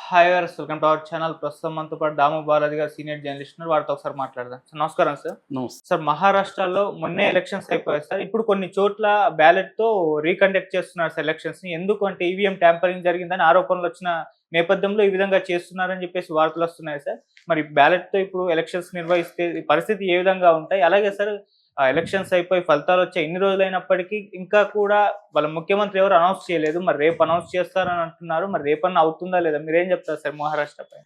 Hi గారు, welcome to our channel. ప్రస్తుతం మనతో పాటు దాము బాలాజీ గారు సీనియర్ జర్నలిస్ట్ ఉన్నారు. వారితో ఒకసారి మాట్లాడదాం. సార్ నమస్కారం సార్. నమస్తే. సార్ మహారాష్ట్రలో మొన్నే ఎలక్షన్స్ అయిపోయాయి సార్. ఇప్పుడు కొన్ని చోట్ల బ్యాలెట్‌తో రీకండక్ట్ చేస్తున్నారు సార్ ఎలక్షన్స్‌ని. ఎందుకు అంటే ఈవీఎం ట్యాంపరింగ్ జరిగిందని ఆరోపణలు వచ్చిన నేపథ్యంలో ఈ విధంగా చేస్తున్నారని చెప్పేసి వార్తలు వస్తున్నాయి సార్. మరి బ్యాలెట్‌తో ఇప్పుడు ఎలక్షన్స్ నిర్వహిస్తే ఈ పరిస్థితి ఏ విధంగా ఉంటాయి? అలాగే సార్ ఎలక్షన్స్ అయిపోయి ఫలితాలు వచ్చాయి ఇన్ని రోజులైనప్పటికీ ఇంకా కూడా వాళ్ళ ముఖ్యమంత్రి ఎవరు అనౌన్స్ చేయలేదు. మరి రేపు అనౌన్స్ చేస్తారని అంటున్నారు. మరి రేపన్నా అవుతుందా లేదా? మీరేం చెప్తారు సార్ మహారాష్ట్రపై?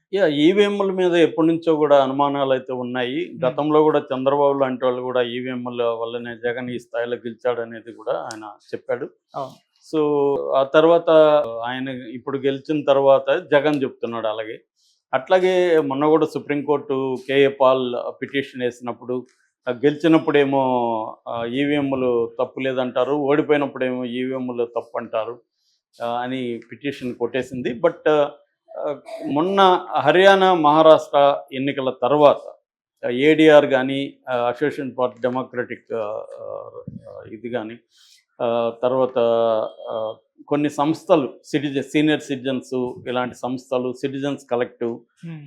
ఈవీఎంల మీద ఎప్పటి నుంచో కూడా అనుమానాలు అయితే ఉన్నాయి. గతంలో కూడా చంద్రబాబు లాంటి వాళ్ళు కూడా ఈవీఎంల వల్లనే జగన్ ఈ స్థాయిలో గెలిచాడు అనేది కూడా ఆయన చెప్పాడు. అవును. సో ఆ తర్వాత ఆయన ఇప్పుడు గెలిచిన తర్వాత జగన్ చెప్తున్నాడు అలాగే. అట్లాగే మొన్న కూడా సుప్రీంకోర్టు కేఏ పాల్ పిటిషన్ వేసినప్పుడు గెలిచినప్పుడేమో ఈవీఎంలు తప్పు లేదంటారు, ఓడిపోయినప్పుడేమో ఈవీఎంలు తప్పు అంటారు అని పిటిషన్ కొట్టేసింది. బట్ మొన్న హర్యానా మహారాష్ట్ర ఎన్నికల తర్వాత ఏడీఆర్ కానీ అసోసియేషన్ పార్టీ డెమోక్రటిక్ ఇది కానీ తర్వాత కొన్ని సంస్థలు సీనియర్ సిటిజన్స్ ఇలాంటి సంస్థలు సిటిజన్స్ కలెక్టివ్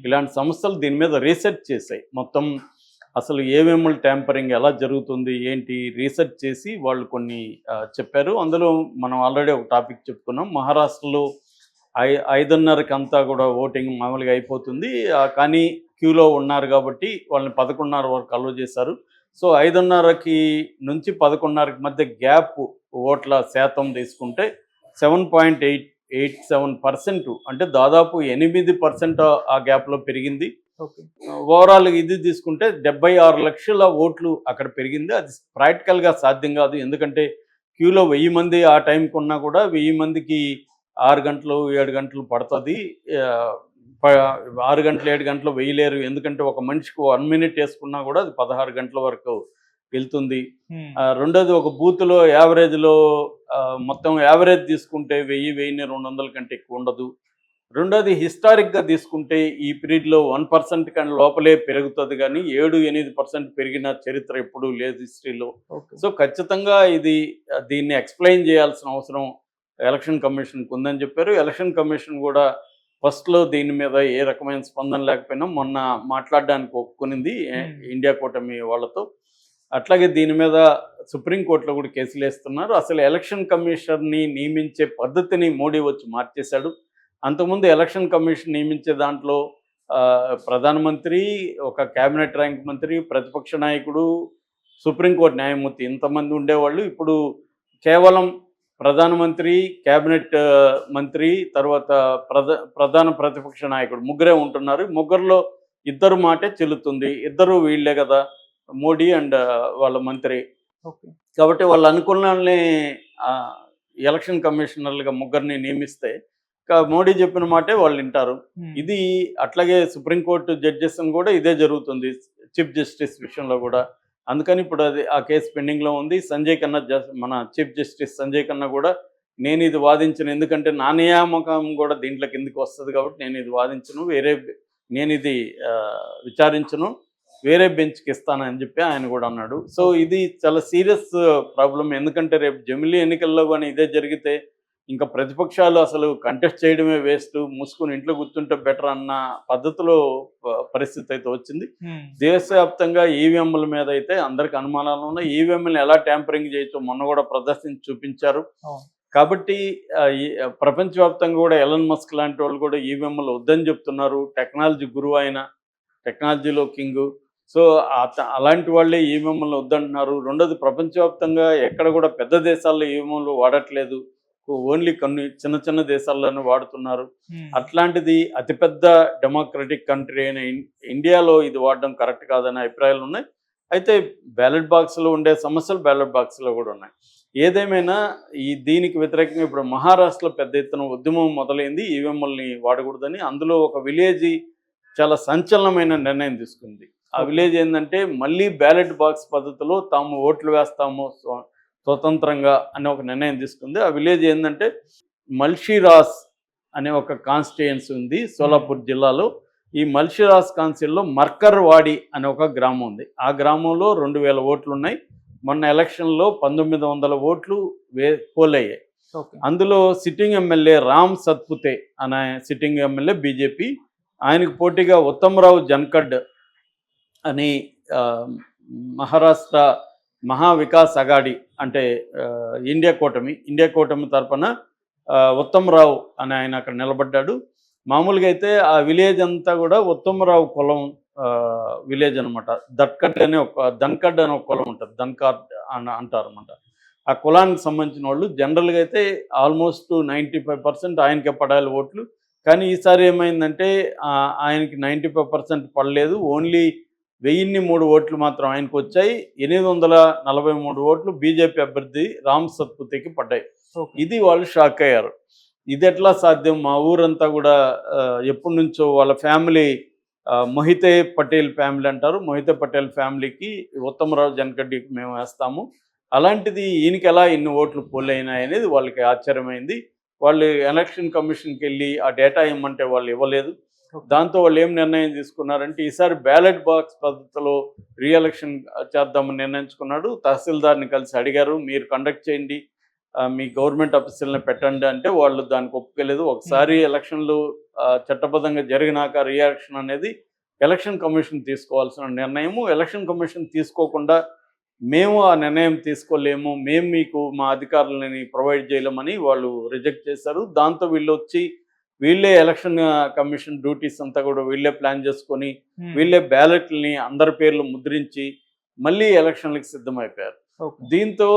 ఇలాంటి సంస్థలు దీని మీద రీసెర్చ్ చేశాయి. మొత్తం అసలు ఏమేమి ట్యాంపరింగ్ ఎలా జరుగుతుంది ఏంటి రీసెర్చ్ చేసి వాళ్ళు కొన్ని చెప్పారు. అందులో మనం ఆల్రెడీ ఒక టాపిక్ చెప్పుకున్నాం. మహారాష్ట్రలో 5:30కి అంతా కూడా ఓటింగ్ మామూలుగా అయిపోతుంది. కానీ క్యూలో ఉన్నారు కాబట్టి వాళ్ళని 11:30 వరకు అలో చేశారు. సో 5:30కి నుంచి 11:30కి మధ్య గ్యాప్ ఓట్ల శాతం తీసుకుంటే 7.87%, అంటే దాదాపు 8% ఆ గ్యాప్లో పెరిగింది. ఓవరాల్ ఇది తీసుకుంటే 76 లక్షల ఓట్లు అక్కడ పెరిగింది. అది ప్రాక్టికల్గా సాధ్యం కాదు. ఎందుకంటే క్యూలో 1000 మంది ఆ టైంకి ఉన్నా కూడా 1000 మందికి 6 గంటలు 7 గంటలు పడుతుంది. 6 గంటలు 7 గంటలు వేయలేరు. ఎందుకంటే ఒక మనిషికి 1 మినిట్ వేసుకున్నా కూడా అది 16 గంటల వరకు వెళ్తుంది. రెండోది ఒక బూత్లో యావరేజ్లో మొత్తం యావరేజ్ తీసుకుంటే 1000-1200 కంటే ఎక్కువ ఉండదు. రెండోది హిస్టారిక్గా తీసుకుంటే ఈ పీరియడ్లో 1% కన్నా లోపలే పెరుగుతుంది, కానీ 7-8% పెరిగిన చరిత్ర ఎప్పుడూ లేదు హిస్టరీలో. సో ఖచ్చితంగా దీన్ని ఎక్స్ప్లెయిన్ చేయాల్సిన అవసరం ఎలక్షన్ కమిషన్కి ఉందని చెప్పారు. ఎలక్షన్ కమిషన్ కూడా ఫస్ట్లో దీని మీద ఏ రకమైన స్పందన లేకపోయినా మొన్న మాట్లాడడానికి ఒప్పుకునింది ఇండియా కూటమి వాళ్ళతో. అట్లాగే దీని మీద సుప్రీంకోర్టులో కూడా కేసులు వేస్తున్నారు. అసలు ఎలక్షన్ కమిషన్ని నియమించే పద్ధతిని మోడీ వచ్చి మార్చేశాడు. అంతకుముందు ఎలక్షన్ కమిషన్ నియమించే దాంట్లో ప్రధానమంత్రి, ఒక క్యాబినెట్ ర్యాంక్ మంత్రి, ప్రతిపక్ష నాయకుడు, సుప్రీంకోర్టు న్యాయమూర్తి ఇంతమంది ఉండేవాళ్ళు. ఇప్పుడు కేవలం ప్రధానమంత్రి, క్యాబినెట్ మంత్రి, తర్వాత ప్రధాన ప్రతిపక్ష నాయకుడు ముగ్గురే ఉంటున్నారు. ముగ్గురులో ఇద్దరు మాటే చెల్లుతుంది. ఇద్దరు వీళ్ళే కదా, మోడీ అండ్ వాళ్ళ మంత్రి. కాబట్టి వాళ్ళు అనుకున్న వాళ్ళని ఎలక్షన్ కమిషనర్లుగా ముగ్గురిని నియమిస్తే మోడీ చెప్పిన మాటే వాళ్ళు వింటారు. ఇది అట్లాగే సుప్రీంకోర్టు జడ్జెస్ కూడా ఇదే జరుగుతుంది చీఫ్ జస్టిస్ విషయంలో కూడా. అందుకని ఇప్పుడు ఆ కేసు పెండింగ్లో ఉంది. సంజయ్ ఖన్నా, మన చీఫ్ జస్టిస్ సంజయ్ ఖన్నా కూడా నేను ఇది వాదించను, ఎందుకంటే నా నియామకం కూడా దీంట్లో కిందకి వస్తుంది కాబట్టి నేను ఇది వాదించను, నేను ఇది విచారించను, వేరే బెంచ్కి ఇస్తానని చెప్పి ఆయన కూడా అన్నాడు. సో ఇది చాలా సీరియస్ ప్రాబ్లం. ఎందుకంటే రేపు జమిలీ ఎన్నికల్లో కానీ ఇదే జరిగితే ఇంకా ప్రతిపక్షాలు అసలు కంటెస్ట్ చేయడమే వేస్ట్, మూసుకొని ఇంట్లో కూర్చుంటే బెటర్ అన్న పద్ధతిలో పరిస్థితి అయితే వచ్చింది. దేశవ్యాప్తంగా ఈవీఎంల మీద అయితే అందరికి అనుమానాలు ఉన్నాయి. ఈవీఎంలను ఎలా ట్యాంపరింగ్ చేయొచ్చో మొన్న కూడా ప్రదర్శించి చూపించారు. కాబట్టి ప్రపంచవ్యాప్తంగా కూడా ఎలన్ మస్క్ లాంటి వాళ్ళు కూడా ఈవీఎంలు వద్దని చెప్తున్నారు. టెక్నాలజీ గురువు ఆయన, టెక్నాలజీలో కింగ్. సో అలాంటి వాళ్ళే ఈవీఎంలు వద్దంటున్నారు. రెండోది ప్రపంచవ్యాప్తంగా ఎక్కడ కూడా పెద్ద దేశాల్లో ఈవీఎంలు వాడట్లేదు, ఓన్లీ కొన్ని చిన్న చిన్న దేశాల్లోనే వాడుతున్నారు. అట్లాంటిది అతిపెద్ద డెమోక్రటిక్ కంట్రీ అయిన ఇండియాలో ఇది వాడడం కరెక్ట్ కాదనే అభిప్రాయాలు ఉన్నాయి. అయితే బ్యాలెట్ బాక్స్లో ఉండే సమస్యలు బ్యాలెట్ బాక్స్లో కూడా ఉన్నాయి. ఏదేమైనా దీనికి వ్యతిరేకంగా ఇప్పుడు మహారాష్ట్రలో పెద్ద ఎత్తున ఉద్యమం మొదలైంది ఈవీఎంలని వాడకూడదని. అందులో ఒక విలేజ్ చాలా సంచలనమైన నిర్ణయం తీసుకుంది. ఆ విలేజ్ ఏంటంటే మళ్ళీ బ్యాలెట్ బాక్స్ పద్ధతిలో తాము ఓట్లు వేస్తాము స్వతంత్రంగా అనే ఒక నిర్ణయం తీసుకుంది. ఆ విలేజ్ ఏంటంటే మల్షీరాస్ అనే ఒక కాన్స్టిట్యుయెన్సీ ఉంది సోలాపూర్ జిల్లాలో. ఈ మల్షీరాస్ కాన్స్టిట్యూన్సీలో మర్కర్వాడి అనే ఒక గ్రామం ఉంది. ఆ గ్రామంలో 2000 ఓట్లు ఉన్నాయి. మొన్న ఎలక్షన్లో 1900 ఓట్లు పోల్ అయ్యాయి. ఓకే. అందులో సిట్టింగ్ ఎమ్మెల్యే రామ్ సత్పుతే అనే సిట్టింగ్ ఎమ్మెల్యే బీజేపీ, ఆయనకు పోటీగా ఉత్తమరావు జన్కడ్ అని ఆ, మహారాష్ట్ర మహా వికాస్ అగాడి అంటే ఇండియా కూటమి తరపున ఉత్తమరావు అని ఆయన అక్కడ నిలబడ్డాడు. మామూలుగా అయితే ఆ విలేజ్ అంతా కూడా ఉత్తమరావు కులం విలేజ్ అనమాట. ధన్కడ్ అనే ఒక కులం ఉంటుంది, ధన్కాడ్ అని అంటారు అనమాట. ఆ కులానికి సంబంధించిన వాళ్ళు జనరల్గా అయితే ఆల్మోస్ట్ 95% ఆయనకే పడాలి ఓట్లు. కానీ ఈసారి ఏమైందంటే ఆయనకి 95% పడలేదు. ఓన్లీ 1003 ఓట్లు మాత్రం ఆయనకు వచ్చాయి. 843 ఓట్లు బీజేపీ అభ్యర్థి రామ్ సత్పుతేకి పడ్డాయి. ఇది వాళ్ళు షాక్ అయ్యారు. ఇది ఎట్లా సాధ్యం? మా ఊరంతా కూడా ఎప్పటి నుంచో వాళ్ళ ఫ్యామిలీ మొహితే పటేల్ ఫ్యామిలీ అంటారు. మొహితే పటేల్ ఫ్యామిలీకి ఉత్తమరావు జన్కడ్డికి మేము వేస్తాము. అలాంటిది ఈయనకి ఎలా ఇన్ని ఓట్లు పోలైనాయి అనేది వాళ్ళకి ఆశ్చర్యమైంది. వాళ్ళు ఎలక్షన్ కమిషన్కి వెళ్ళి ఆ డేటా ఇవ్వమంటే వాళ్ళు ఇవ్వలేదు. దాంతో వాళ్ళు ఏం నిర్ణయం తీసుకున్నారంటే ఈసారి బ్యాలెట్ బాక్స్ పద్ధతిలో రీఎలక్షన్ చేద్దామని నిర్ణయించుకున్నాడు. తహసీల్దార్ని కలిసి అడిగారు, మీరు కండక్ట్ చేయండి, మీ గవర్నమెంట్ ఆఫీసులను పెట్టండి అంటే వాళ్ళు దానికి ఒప్పుకోలేదు. ఒకసారి ఎలక్షన్లు చట్టబద్ధంగా జరిగినాక రీఎలక్షన్ అనేది ఎలక్షన్ కమిషన్ తీసుకోవాల్సిన నిర్ణయము. ఎలక్షన్ కమిషన్ తీసుకోకుండా మేము ఆ నిర్ణయం తీసుకోలేము, మేము మీకు మా అధికారులని ప్రొవైడ్ చేయలేమని వాళ్ళు రిజెక్ట్ చేశారు. దాంతో వీళ్ళే ఎలక్షన్ కమిషన్ డ్యూటీస్ అంతా కూడా వీళ్ళే ప్లాన్ చేసుకొని వీళ్ళే బ్యాలెట్లని అందరి పేర్లు ముద్రించి మళ్ళీ ఎలక్షన్లకు సిద్ధమైపోయారు. దీంతో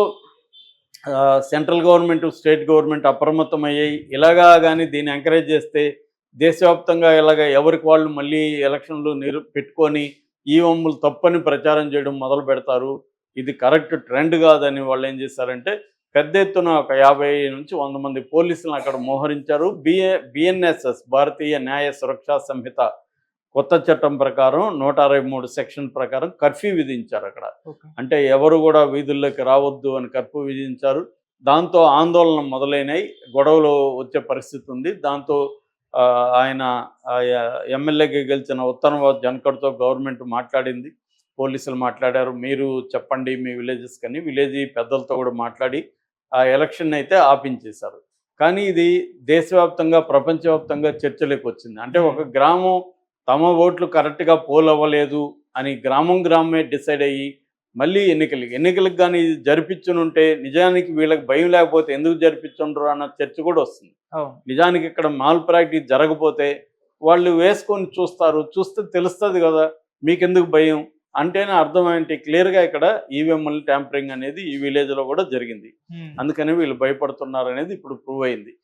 సెంట్రల్ గవర్నమెంట్, స్టేట్ గవర్నమెంట్ అప్రమత్తమయ్యాయి. ఇలాగా కానీ దీన్ని ఎంకరేజ్ చేస్తే దేశవ్యాప్తంగా ఇలాగ ఎవరికి వాళ్ళు మళ్ళీ ఎలక్షన్లు పెట్టుకొని ఈవీఎంలు తప్పని ప్రచారం చేయడం మొదలు పెడతారు. ఇది కరెక్ట్ ట్రెండ్ కాదని వాళ్ళు ఏం చేశారంటే పెద్ద ఎత్తున ఒక 50 నుంచి 100 మంది పోలీసులను అక్కడ మోహరించారు. బిఎన్ఎస్ఎస్ భారతీయ న్యాయ సురక్షా సంహిత కొత్త చట్టం ప్రకారం 163 సెక్షన్ ప్రకారం కర్ఫ్యూ విధించారు అక్కడ. అంటే ఎవరు కూడా వీధుల్లోకి రావద్దు అని కర్ఫ్యూ విధించారు. దాంతో ఆందోళన మొదలైనవి, గొడవలు వచ్చే పరిస్థితి ఉంది. దాంతో ఆయన ఎమ్మెల్యేగా గెలిచిన ఉత్తమరావు జన్కడ్తో గవర్నమెంట్ మాట్లాడింది, పోలీసులు మాట్లాడారు, మీరు చెప్పండి మీ విలేజెస్ కానీ విలేజ్ పెద్దలతో కూడా మాట్లాడి ఆ ఎలక్షన్ అయితే ఆపించేశారు. కానీ ఇది దేశవ్యాప్తంగా, ప్రపంచవ్యాప్తంగా చర్చలోకి వచ్చింది. అంటే ఒక గ్రామం తమ ఓట్లు కరెక్ట్గా పోల్ అవ్వలేదు అని గ్రామమే డిసైడ్ అయ్యి మళ్ళీ ఎన్నికలకు కానీ ఇది జరిపించునుంటే నిజానికి వీళ్ళకి భయం లేకపోతే ఎందుకు జరిపించుండ్రు అన్న చర్చ కూడా వస్తుంది. నిజానికి ఇక్కడ మాల్ ప్రాక్టీస్ జరగకపోతే వాళ్ళు వేసుకొని చూస్తే తెలుస్తుంది కదా, మీకెందుకు భయం అంటేనే అర్థం ఏంటి, క్లియర్గా ఇక్కడ ఈవీఎంఎల్ ట్యాంపరింగ్ అనేది ఈ విలేజ్లో కూడా జరిగింది. అందుకని వీళ్ళు భయపడుతున్నారు అనేది ఇప్పుడు ప్రూవ్ అయింది.